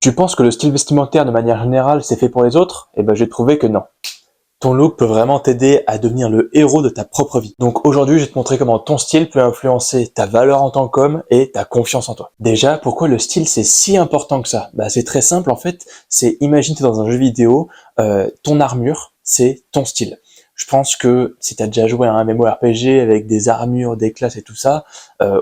Tu penses que le style vestimentaire de manière générale c'est fait pour les autres? Eh ben j'ai trouvé que non. Ton look peut vraiment t'aider à devenir le héros de ta propre vie. Donc aujourd'hui, je vais te montrer comment ton style peut influencer ta valeur en tant qu'homme et ta confiance en toi. Déjà, pourquoi le style c'est si important que ça? C'est très simple en fait, c'est imagine t'es dans un jeu vidéo, ton armure c'est ton style. Je pense que si tu as déjà joué à un MMORPG avec des armures, des classes et tout ça,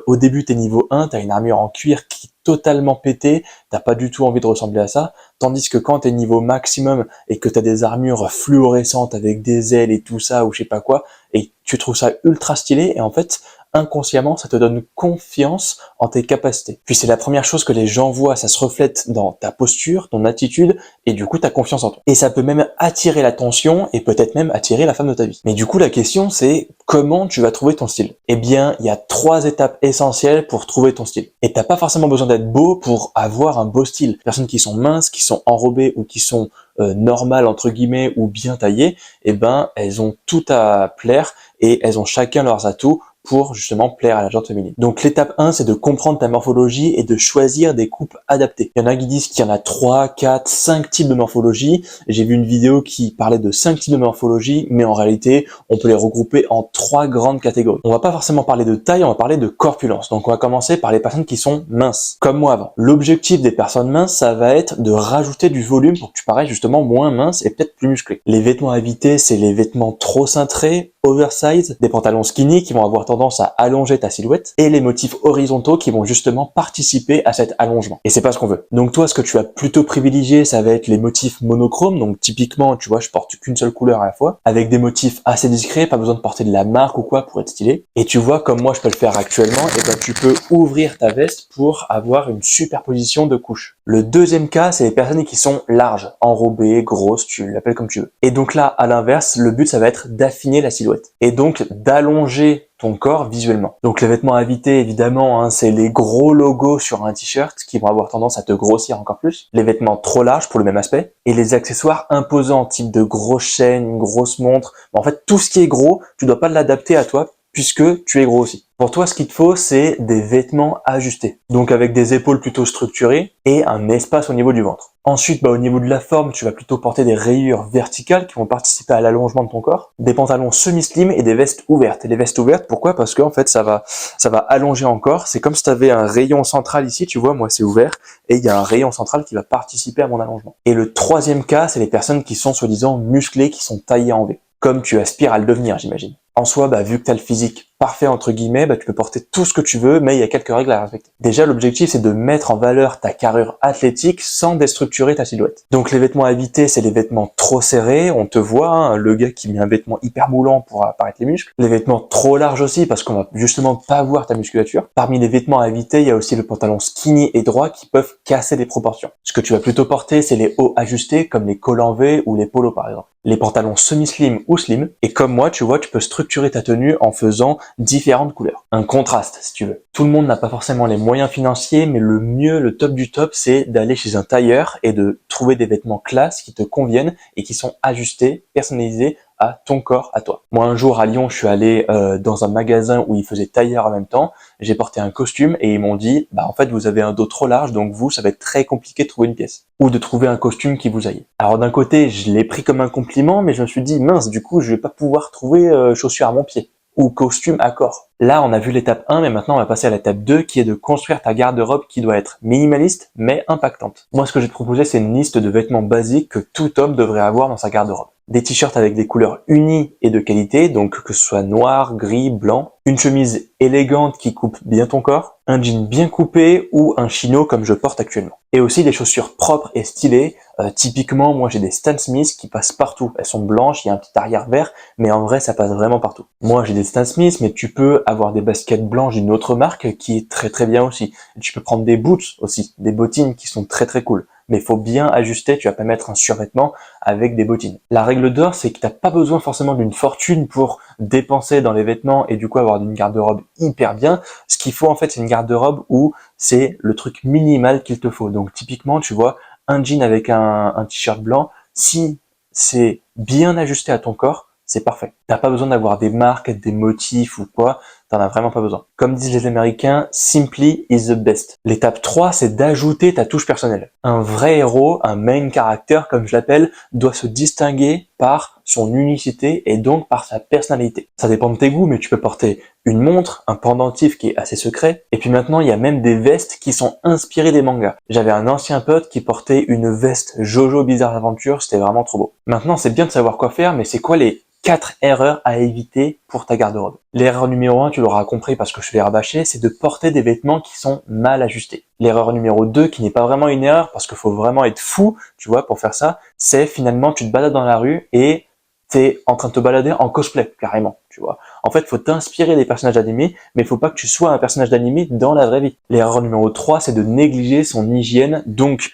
au début t'es niveau 1, t'as une armure en cuir qui est totalement pétée, t'as pas du tout envie de ressembler à ça, tandis que quand t'es niveau maximum et que t'as des armures fluorescentes avec des ailes et tout ça ou je sais pas quoi, et tu trouves ça ultra stylé et en fait inconsciemment ça te donne confiance en tes capacités. Puis c'est la première chose que les gens voient, ça se reflète dans ta posture, ton attitude et du coup ta confiance en toi. Et ça peut même attirer l'attention et peut-être même attirer la femme de ta vie. Mais du coup la question c'est comment tu vas trouver ton style? Eh bien il y a 3 étapes essentielles pour trouver ton style. Et t'as pas forcément besoin d'être beau pour avoir un beau style. Les personnes qui sont minces, qui sont enrobées ou qui sont normales entre guillemets ou bien taillées, eh ben elles ont tout à plaire et elles ont chacun leurs atouts pour justement plaire à la gente féminine. Donc l'étape 1, c'est de comprendre ta morphologie et de choisir des coupes adaptées. Il y en a qui disent qu'il y en a 3, 4, 5 types de morphologie. J'ai vu une vidéo qui parlait de 5 types de morphologie, mais en réalité, on peut les regrouper en 3 grandes catégories. On va pas forcément parler de taille, on va parler de corpulence. Donc on va commencer par les personnes qui sont minces, comme moi avant. L'objectif des personnes minces, ça va être de rajouter du volume pour que tu parais justement moins mince et peut-être plus musclé. Les vêtements à éviter, c'est les vêtements trop cintrés, oversize, des pantalons skinny qui vont avoir tendance à allonger ta silhouette et les motifs horizontaux qui vont justement participer à cet allongement. Et c'est pas ce qu'on veut. Donc toi, ce que tu vas plutôt privilégier, ça va être les motifs monochromes. Donc typiquement, tu vois, je porte qu'une seule couleur à la fois, avec des motifs assez discrets, pas besoin de porter de la marque ou quoi pour être stylé. Et tu vois, comme moi je peux le faire actuellement, et ben tu peux ouvrir ta veste pour avoir une superposition de couches. Le deuxième cas, c'est les personnes qui sont larges, enrobées, grosses, tu l'appelles comme tu veux. Et donc là, à l'inverse, le but ça va être d'affiner la silhouette et donc d'allonger ton corps visuellement. Donc les vêtements à éviter évidemment, hein, c'est les gros logos sur un t-shirt qui vont avoir tendance à te grossir encore plus, les vêtements trop larges pour le même aspect, et les accessoires imposants, type de grosses chaînes, une grosse montre. En fait, tout ce qui est gros, tu dois pas l'adapter à toi puisque tu es gros aussi. Pour toi, ce qu'il te faut, c'est des vêtements ajustés. Donc avec des épaules plutôt structurées et un espace au niveau du ventre. Ensuite, au niveau de la forme, tu vas plutôt porter des rayures verticales qui vont participer à l'allongement de ton corps, des pantalons semi-slim et des vestes ouvertes. Et les vestes ouvertes, pourquoi? Parce qu'en fait, ça va allonger encore. C'est comme si tu avais un rayon central ici, tu vois, moi c'est ouvert, et il y a un rayon central qui va participer à mon allongement. Et le troisième cas, c'est les personnes qui sont soi-disant musclées, qui sont taillées en V, comme tu aspires à le devenir, j'imagine. En soi, vu que tu as le physique parfait entre guillemets, tu peux porter tout ce que tu veux, mais il y a quelques règles à respecter. Déjà, l'objectif, c'est de mettre en valeur ta carrure athlétique sans déstructurer ta silhouette. Donc les vêtements à éviter, c'est les vêtements trop serrés, on te voit, hein, le gars qui met un vêtement hyper moulant pour apparaître les muscles. Les vêtements trop larges aussi, parce qu'on va justement pas voir ta musculature. Parmi les vêtements à éviter, il y a aussi le pantalon skinny et droit qui peuvent casser les proportions. Ce que tu vas plutôt porter, c'est les hauts ajustés, comme les collants V ou les polos par exemple. Les pantalons semi-slim ou slim, et comme moi, tu vois, tu peux structurer ta tenue en faisant différentes couleurs. Un contraste, si tu veux. Tout le monde n'a pas forcément les moyens financiers, mais le mieux, le top du top, c'est d'aller chez un tailleur et de trouver des vêtements classe qui te conviennent et qui sont ajustés, personnalisés à ton corps, à toi. Moi, un jour à Lyon, je suis allé dans un magasin où ils faisaient tailleur en même temps. J'ai porté un costume et ils m'ont dit, en fait, vous avez un dos trop large, donc ça va être très compliqué de trouver une pièce ou de trouver un costume qui vous aille. Alors d'un côté, je l'ai pris comme un compliment, mais je me suis dit, mince, du coup, je vais pas pouvoir trouver chaussures à mon pied ou costume à corps. Là, on a vu l'étape 1, mais maintenant on va passer à l'étape 2 qui est de construire ta garde-robe qui doit être minimaliste mais impactante. Moi, ce que j'ai proposé, c'est une liste de vêtements basiques que tout homme devrait avoir dans sa garde-robe. Des t-shirts avec des couleurs unies et de qualité, donc que ce soit noir, gris, blanc, une chemise élégante qui coupe bien ton corps, un jean bien coupé ou un chino comme je porte actuellement. Et aussi des chaussures propres et stylées. Typiquement, moi j'ai des Stan Smith qui passent partout. Elles sont blanches, il y a un petit arrière vert, mais en vrai ça passe vraiment partout. Moi j'ai des Stan Smith, mais tu peux avoir des baskets blanches d'une autre marque qui est très très bien aussi. Tu peux prendre des boots aussi, des bottines qui sont très très cool. Mais il faut bien ajuster, tu vas pas mettre un survêtement avec des bottines. La règle d'or, c'est que t'as pas besoin forcément d'une fortune pour dépenser dans les vêtements et du coup avoir une garde-robe hyper bien. Ce qu'il faut en fait, c'est une garde-robe où c'est le truc minimal qu'il te faut. Donc typiquement, tu vois, un jean avec un t-shirt blanc, si c'est bien ajusté à ton corps, c'est parfait. T'as pas besoin d'avoir des marques, des motifs ou quoi. t'en as vraiment pas besoin. Comme disent les Américains, simply is the best. L'étape 3, c'est d'ajouter ta touche personnelle. Un vrai héros, un main character comme je l'appelle, doit se distinguer par son unicité et donc par sa personnalité. Ça dépend de tes goûts, mais tu peux porter une montre, un pendentif qui est assez secret, et puis maintenant il y a même des vestes qui sont inspirées des mangas. J'avais un ancien pote qui portait une veste Jojo Bizarre Adventure, c'était vraiment trop beau. Maintenant c'est bien de savoir quoi faire, mais c'est quoi les 4 erreurs à éviter pour ta garde-robe? L'erreur numéro 1, tu l'auras compris parce que je te l'ai rabâché, c'est de porter des vêtements qui sont mal ajustés. L'erreur numéro 2, qui n'est pas vraiment une erreur parce qu'il faut vraiment être fou, tu vois, pour faire ça, c'est finalement tu te balades dans la rue et t'es en train de te balader en cosplay, carrément, tu vois. En fait, faut t'inspirer des personnages d'animé, mais il faut pas que tu sois un personnage d'animé dans la vraie vie. L'erreur numéro 3, c'est de négliger son hygiène. Donc,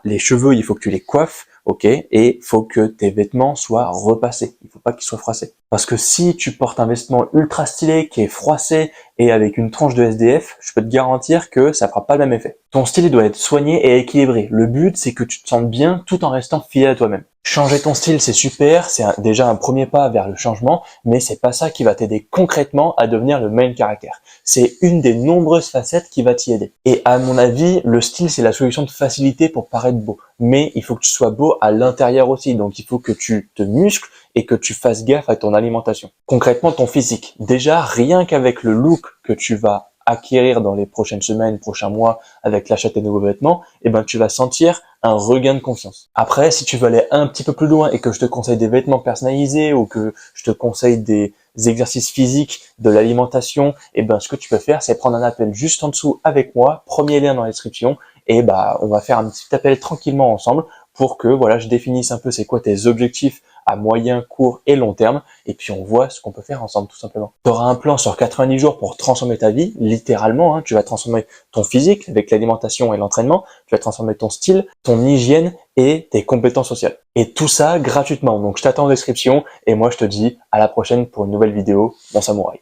les cheveux, il faut que tu les coiffes, ok, et faut que tes vêtements soient repassés. Il faut pas qu'ils soient froissés. Parce que si tu portes un vêtement ultra stylé qui est froissé et avec une tranche de SDF, je peux te garantir que ça fera pas le même effet. Ton style doit être soigné et équilibré. Le but, c'est que tu te sentes bien tout en restant fidèle à toi-même. Changer ton style, c'est super, c'est déjà un premier pas vers le changement, mais c'est pas ça qui va t'aider concrètement à devenir le main character. C'est une des nombreuses facettes qui va t'y aider. Et à mon avis, le style, c'est la solution de facilité pour paraître beau. Mais il faut que tu sois beau à l'intérieur aussi, donc il faut que tu te muscles et que tu fasses gaffe à ton alimentation. Concrètement, ton physique. Déjà, rien qu'avec le look que tu vas acquérir dans les prochaines semaines, prochains mois, avec l'achat de tes nouveaux vêtements, tu vas sentir un regain de confiance. Après, si tu veux aller un petit peu plus loin et que je te conseille des vêtements personnalisés ou que je te conseille des exercices physiques, de l'alimentation, ce que tu peux faire, c'est prendre un appel juste en dessous avec moi, premier lien dans la description, et on va faire un petit appel tranquillement ensemble pour que je définisse un peu c'est quoi tes objectifs à moyen, court et long terme, et puis on voit ce qu'on peut faire ensemble tout simplement. Tu auras un plan sur 90 jours pour transformer ta vie, littéralement, tu vas transformer ton physique avec l'alimentation et l'entraînement, tu vas transformer ton style, ton hygiène et tes compétences sociales. Et tout ça gratuitement, donc je t'attends en description, et moi je te dis à la prochaine pour une nouvelle vidéo, mon samouraï.